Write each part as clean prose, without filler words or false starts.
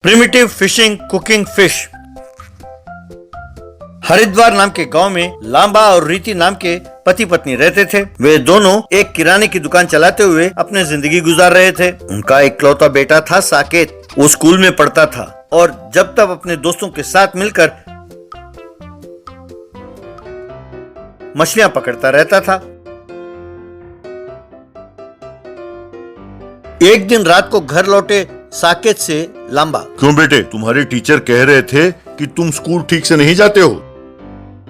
Primitive fishing cooking fish. Haridwar नाम के गांव में लांबा और रीति नाम के पति पत्नी रहते थे। वे दोनों एक किराने की दुकान चलाते हुए अपनी जिंदगी गुजार रहे थे। उनका इकलौता बेटा था साकेत। वो स्कूल में पढ़ता था और जब तब अपने दोस्तों के साथ मिलकर मछलियां पकड़ता रहता था। एक दिन रात को घर लौटे साकेत से लांबा, क्यों बेटे, तुम्हारे टीचर कह रहे थे कि तुम स्कूल ठीक से नहीं जाते हो।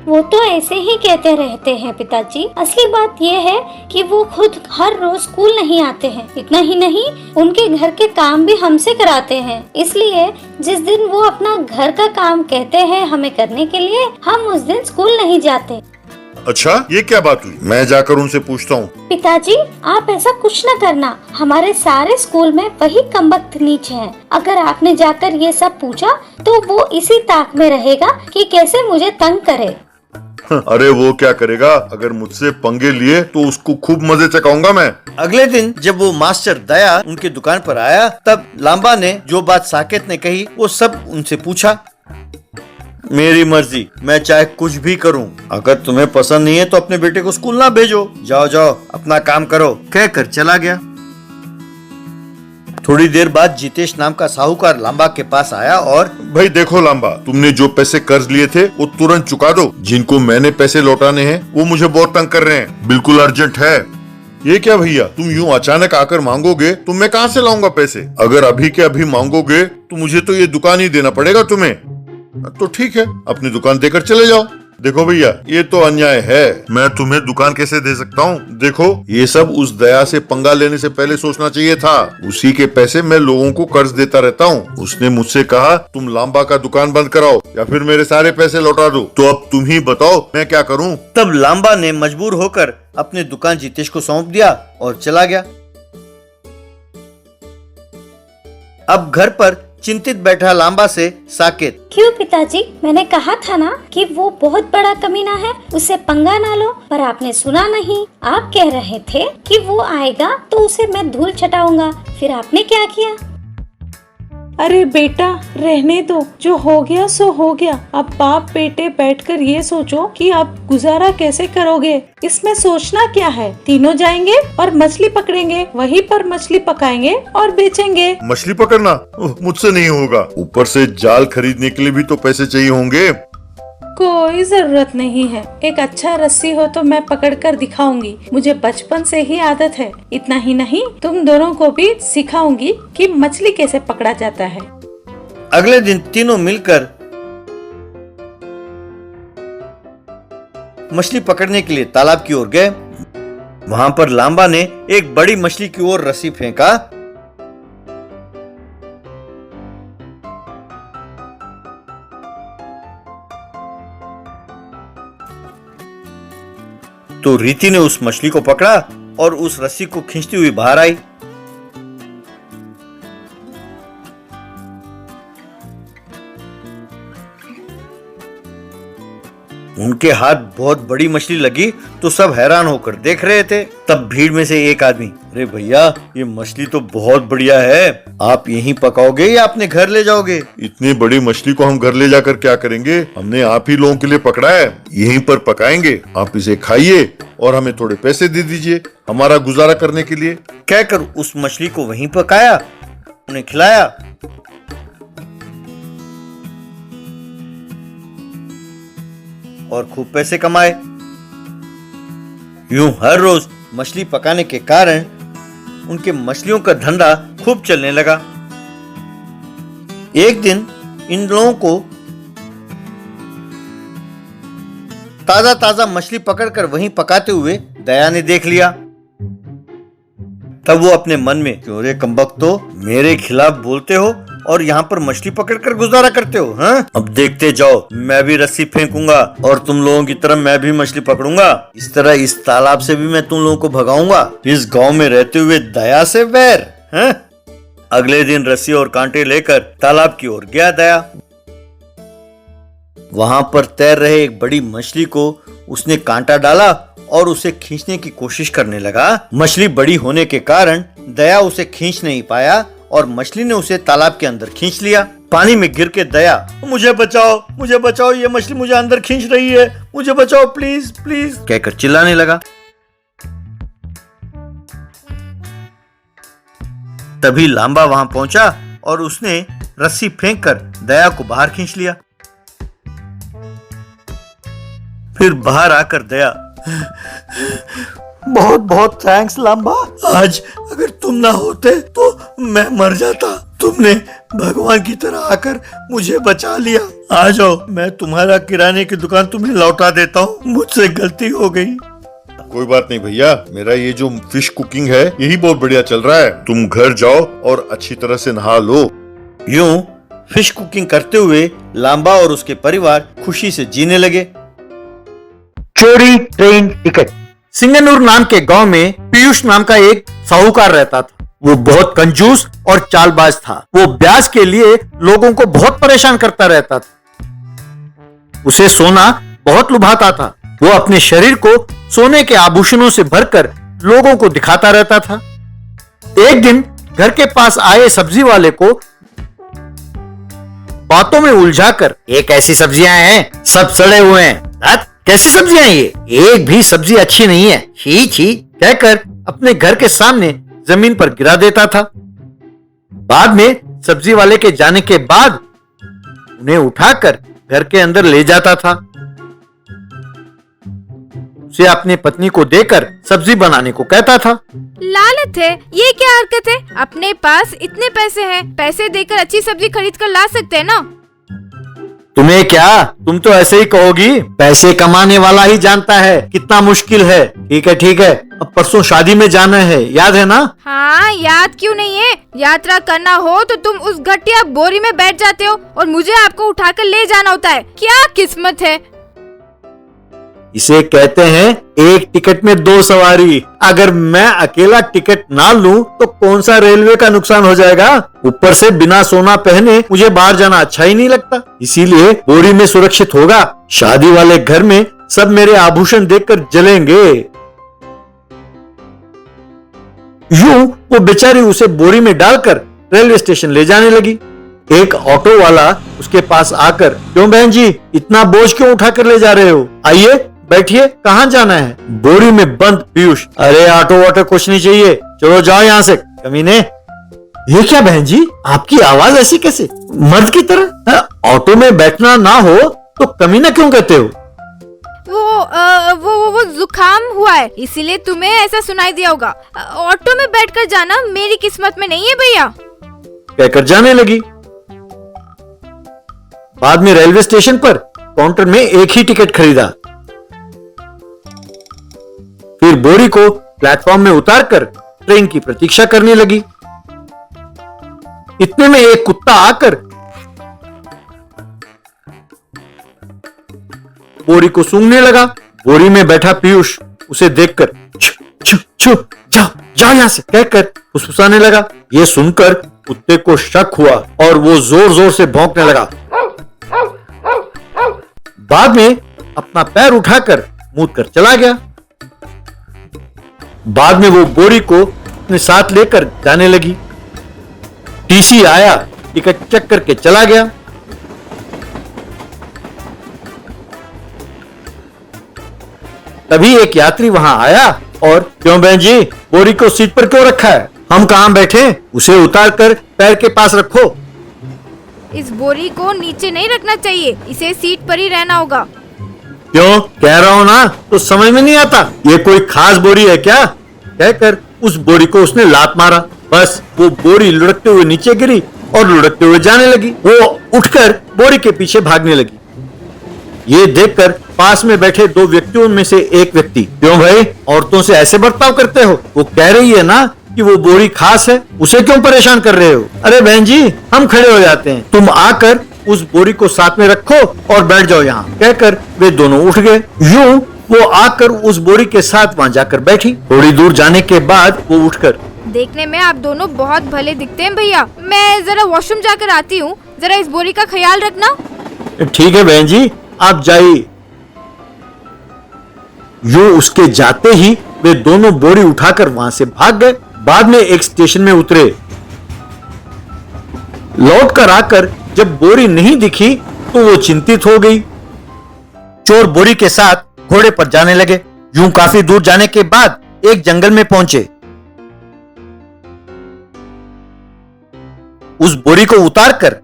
वो तो ऐसे ही कहते रहते हैं पिताजी। असली बात ये है कि वो खुद हर रोज स्कूल नहीं आते हैं। इतना ही नहीं, उनके घर के काम भी हमसे कराते हैं। इसलिए जिस दिन वो अपना घर का काम कहते हैं हमें करने के लिए, हम उस दिन स्कूल नहीं जाते। अच्छा, ये क्या बात हुई? मैं जाकर उनसे पूछता हूँ। पिताजी, आप ऐसा कुछ न करना। हमारे सारे स्कूल में वही कमबख्त नीच है। अगर आपने जाकर ये सब पूछा तो वो इसी ताक में रहेगा कि कैसे मुझे तंग करे। अरे वो क्या करेगा? अगर मुझसे पंगे लिए तो उसको खूब मजे चखाऊंगा मैं। अगले दिन जब वो मास्टर दया उनकी दुकान पर आया, तब लांबा ने जो बात साकेत ने कही वो सब उनसे पूछा। मेरी मर्जी, मैं चाहे कुछ भी करूं। अगर तुम्हें पसंद नहीं है तो अपने बेटे को स्कूल ना भेजो। जाओ जाओ, अपना काम करो, कहकर चला गया। थोड़ी देर बाद जितेश नाम का साहूकार लांबा के पास आया और, भाई देखो लांबा, तुमने जो पैसे कर्ज लिए थे वो तुरंत चुका दो। जिनको मैंने पैसे लौटाने हैं वो मुझे बहुत तंग कर रहे हैं। बिल्कुल अर्जेंट है। ये क्या भैया, तुम यूं अचानक आकर मांगोगे तो मैं कहाँ से लाऊंगा पैसे? अगर अभी के अभी मांगोगे तो मुझे तो ये दुकान ही देना पड़ेगा तुम्हें। तो ठीक है, अपनी दुकान देकर चले जाओ। देखो भैया, ये तो अन्याय है। मैं तुम्हें दुकान कैसे दे सकता हूँ? देखो, ये सब उस दया से पंगा लेने से पहले सोचना चाहिए था। उसी के पैसे मैं लोगों को कर्ज देता रहता हूँ। उसने मुझसे कहा तुम लांबा का दुकान बंद कराओ या फिर मेरे सारे पैसे लौटा दो। तो अब तुम ही बताओ मैं क्या करूँ? तब लांबा ने मजबूर होकर अपनी दुकान जितेश को सौंप दिया और चला गया। अब घर पर चिंतित बैठा लांबा से साकेत, क्यों पिताजी, मैंने कहा था ना कि वो बहुत बड़ा कमीना है, उससे पंगा ना लो। पर आपने सुना नहीं। आप कह रहे थे कि वो आएगा तो उसे मैं धूल छटाऊंगा। फिर आपने क्या किया? अरे बेटा, रहने दो। जो हो गया सो हो गया। अब बाप बेटे बैठकर ये सोचो कि अब गुजारा कैसे करोगे। इसमें सोचना क्या है? तीनों जाएंगे और मछली पकड़ेंगे, वहीं पर मछली पकाएंगे और बेचेंगे। मछली पकड़ना मुझसे नहीं होगा। ऊपर से जाल खरीदने के लिए भी तो पैसे चाहिए होंगे। कोई जरूरत नहीं है। एक अच्छा रस्सी हो तो मैं पकड़ कर दिखाऊंगी। मुझे बचपन से ही आदत है। इतना ही नहीं, तुम दोनों को भी सिखाऊंगी कि मछली कैसे पकड़ा जाता है। अगले दिन तीनों मिलकर मछली पकड़ने के लिए तालाब की ओर गए। वहां पर लांबा ने एक बड़ी मछली की ओर रस्सी फेंका। तो रीति ने उस मछली को पकड़ा और उस रस्सी को खींचती हुई बाहर आई। उनके हाथ बहुत बड़ी मछली लगी तो सब हैरान होकर देख रहे थे। तब भीड़ में से एक आदमी, अरे भैया, ये मछली तो बहुत बढ़िया है। आप यहीं पकाओगे या अपने घर ले जाओगे? इतनी बड़ी मछली को हम घर ले जाकर क्या करेंगे? हमने आप ही लोगों के लिए पकड़ा है, यहीं पर पकाएंगे। आप इसे खाइए और हमें थोड़े पैसे दे दीजिए हमारा गुजारा करने के लिए। कहकर उस मछली को वहीं पकाया, उन्हें खिलाया। और खूब पैसे कमाए। यूं हर रोज मछली पकाने के कारण उनके मछलियों का धंधा खूब चलने लगा। एक दिन इन लोगों को ताजा ताजा मछली पकड़कर वहीं पकाते हुए दया ने देख लिया। तब वो अपने मन में, क्यों रे कमबख्तो, मेरे खिलाफ बोलते हो और यहाँ पर मछली पकड़कर गुजारा करते हो? हाँ, अब देखते जाओ, मैं भी रस्सी फेंकूंगा और तुम लोगों की तरह मैं भी मछली पकड़ूंगा। इस तरह इस तालाब से भी मैं तुम लोगों को भगाऊंगा। इस गांव में रहते हुए दया से बैर। हाँ? अगले दिन रस्सी और कांटे लेकर तालाब की ओर गया दया। वहां पर तैर रहे एक बड़ी मछली को उसने कांटा डाला और उसे खींचने की कोशिश करने लगा। मछली बड़ी होने के कारण दया उसे खींच नहीं पाया और मछली ने उसे तालाब के अंदर खींच लिया। पानी में गिर के दया, मुझे बचाओ, ये मछली मुझे अंदर खींच रही है, मुझे बचाओ प्लीज प्लीज कहकर चिल्लाने लगा। तभी लांबा वहां पहुंचा और उसने रस्सी फेंककर दया को बाहर खींच लिया। फिर बाहर आकर दया, बहुत बहुत थैंक्स लांबा, आज अगर तुम ना होते तो मैं मर जाता। तुमने भगवान की तरह आकर मुझे बचा लिया। आ जाओ, मैं तुम्हारा किराने की दुकान तुम्हें लौटा देता हूँ, मुझसे गलती हो गई। कोई बात नहीं भैया, मेरा ये जो फिश कुकिंग है यही बहुत बढ़िया चल रहा है। तुम घर जाओ और अच्छी तरह से नहा लो। यूं फिश कुकिंग करते हुए लांबा और उसके परिवार खुशी से जीने लगे। चोरी ट्रेन टिकट। सिंगनूर नाम के गांव में पीयूष नाम का एक साहूकार रहता था। वो बहुत कंजूस और चालबाज था। वो ब्याज के लिए लोगों को बहुत परेशान करता रहता था। उसे सोना बहुत लुभाता था। वो अपने शरीर को सोने के आभूषणों से भरकर लोगों को दिखाता रहता था। एक दिन घर के पास आए सब्जी वाले को बातों में उलझाकर, ये कैसी सब्जियां हैं, सब सड़े हुए हैं, कैसी सब्जियां ये, एक भी सब्जी अच्छी नहीं है, छी छी कहकर अपने घर के सामने जमीन पर गिरा देता था। बाद में सब्जी वाले के जाने के बाद उन्हें उठाकर घर के अंदर ले जाता था। उसे अपनी पत्नी को देकर सब्जी बनाने को कहता था। लालच है, ये क्या हरकत है? अपने पास इतने पैसे हैं, पैसे देकर अच्छी सब्जी खरीद कर ला सकते हैं ना। तुम्हें क्या, तुम तो ऐसे ही कहोगी। पैसे कमाने वाला ही जानता है कितना मुश्किल है। ठीक है, अब परसों शादी में जाना है, याद है ना? हाँ, याद क्यों नहीं है? यात्रा करना हो तो तुम उस घटिया बोरी में बैठ जाते हो और मुझे आपको उठाकर ले जाना होता है। क्या किस्मत है। इसे कहते हैं एक टिकट में दो सवारी। अगर मैं अकेला टिकट ना लूं तो कौन सा रेलवे का नुकसान हो जाएगा। ऊपर से बिना सोना पहने मुझे बाहर जाना अच्छा ही नहीं लगता। इसीलिए बोरी में सुरक्षित होगा। शादी वाले घर में सब मेरे आभूषण देखकर जलेंगे। यूं वो बेचारी उसे बोरी में डालकर रेलवे स्टेशन ले जाने लगी। एक ऑटो वाला उसके पास आकर, क्यों बहन जी, इतना बोझ क्यों उठाकर ले जा रहे हो? आइए बैठिए, कहाँ जाना है? बोरी में बंद पीयूष, अरे ऑटो वाटो कुछ नहीं चाहिए, चलो जाओ यहाँ से कमीने। ये क्या बहन जी, आपकी आवाज ऐसी कैसे, मर्द की तरह? ऑटो में बैठना ना हो तो कमीना क्यों कहते हो? वो जुकाम हुआ है, इसीलिए तुम्हें ऐसा सुनाई दिया होगा। ऑटो में बैठकर जाना मेरी किस्मत में नहीं है भैया, कहकर जाने लगी। बाद में रेलवे स्टेशन पर काउंटर में एक ही टिकट खरीदा। फिर बोरी को प्लेटफॉर्म में उतारकर ट्रेन की प्रतीक्षा करने लगी। इतने में एक कुत्ता आकर बोरी को सूंघने लगा। बोरी में बैठा पीयूष उसे देखकर छू छू छू जाओ यहां से कहकर फुसफुसाने लगा। यह सुनकर कुत्ते को शक हुआ और वो जोर जोर से भौंकने लगा। बाद में अपना पैर उठाकर मूत कर चला गया। बाद में वो बोरी को अपने साथ लेकर जाने लगी। टीसी आया, टिकट चेक करके चला गया। तभी एक यात्री वहां आया और, क्यों बहन जी, बोरी को सीट पर क्यों रखा है? हम कहां बैठे? उसे उतार कर पैर के पास रखो। इस बोरी को नीचे नहीं रखना चाहिए, इसे सीट पर ही रहना होगा। क्यों, कह रहा हूं ना, तो समझ में नहीं आता। ये कोई खास बोरी है क्या? कहकर उस बोरी को उसने लात मारा। बस वो बोरी लुढ़कते हुए नीचे गिरी और लुढ़कते हुए जाने लगी। वो उठकर बोरी के पीछे भागने लगी। ये देखकर पास में बैठे दो व्यक्तियों में से एक व्यक्ति, क्यों भाई, औरतों से ऐसे बर्ताव करते हो? वो कह रही है ना कि वो बोरी खास है, उसे क्यों परेशान कर रहे हो? अरे बहन जी, हम खड़े हो जाते हैं, तुम आकर उस बोरी को साथ में रखो और बैठ जाओ यहाँ, कहकर वे दोनों उठ गए। यूं वो आकर उस बोरी के साथ वहां जाकर बैठी। थोड़ी दूर जाने के बाद वो उठकर, देखने में आप दोनों बहुत भले दिखते हैं भैया, मैं जरा वॉशरूम जाकर आती हूँ, जरा इस बोरी का ख्याल रखना। ठीक है बहन जी, आप जाइए। यूं उसके जाते ही वे दोनों बोरी उठाकर वहां से भाग गए। बाद में एक स्टेशन में उतरे। लौट कर आकर जब बोरी नहीं दिखी तो वो चिंतित हो गई। चोर बोरी के साथ घोड़े पर जाने लगे। यूं काफी दूर जाने के बाद एक जंगल में पहुंचे। उस बोरी को उतार कर,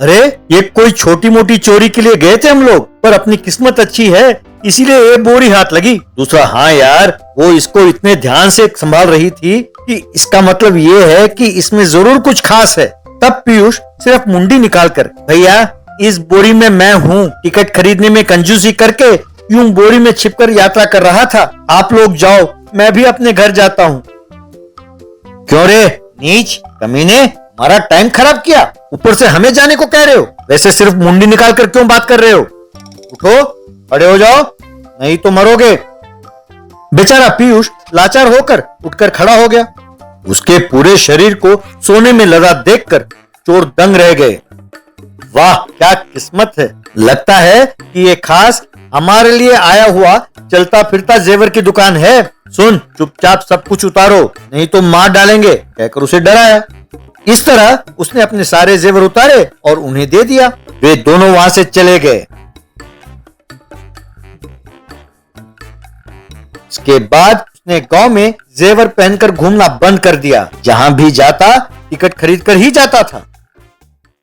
अरे ये कोई छोटी मोटी चोरी के लिए गए थे हम लोग, पर अपनी किस्मत अच्छी है इसीलिए ये बोरी हाथ लगी। दूसरा, हाँ यार, वो इसको इतने ध्यान से संभाल रही थी कि इसका मतलब ये है कि इसमें जरूर कुछ खास है। तब पीयूष सिर्फ मुंडी निकालकर, भैया इस बोरी में मैं हूँ, टिकट खरीदने में कंजूसी करके यूं बोरी में छिपकर यात्रा कर रहा था। आप लोग जाओ, मैं भी अपने घर जाता हूँ। क्यों रे नीच कमीने, हमारा टाइम खराब किया, ऊपर से हमें जाने को कह रहे हो। वैसे सिर्फ मुंडी निकाल कर क्यों बात कर रहे हो? उठो, खड़े हो जाओ, नहीं तो मरोगे। बेचारा पीयूष लाचार होकर उठकर खड़ा हो गया। उसके पूरे शरीर को सोने में लदा देखकर चोर दंग रह गए। वाह क्या किस्मत है, लगता है कि ये खास हमारे लिए आया हुआ चलता फिरता जेवर की दुकान है। सुन, चुपचाप सब कुछ उतारो नहीं तो मार डालेंगे, कहकर उसे डराया। इस तरह उसने अपने सारे जेवर उतारे और उन्हें दे दिया। वे दोनों वहां से चले गए। इसके बाद उसने गांव में जेवर पहनकर घूमना बंद कर दिया। जहां भी जाता टिकट खरीद कर ही जाता था।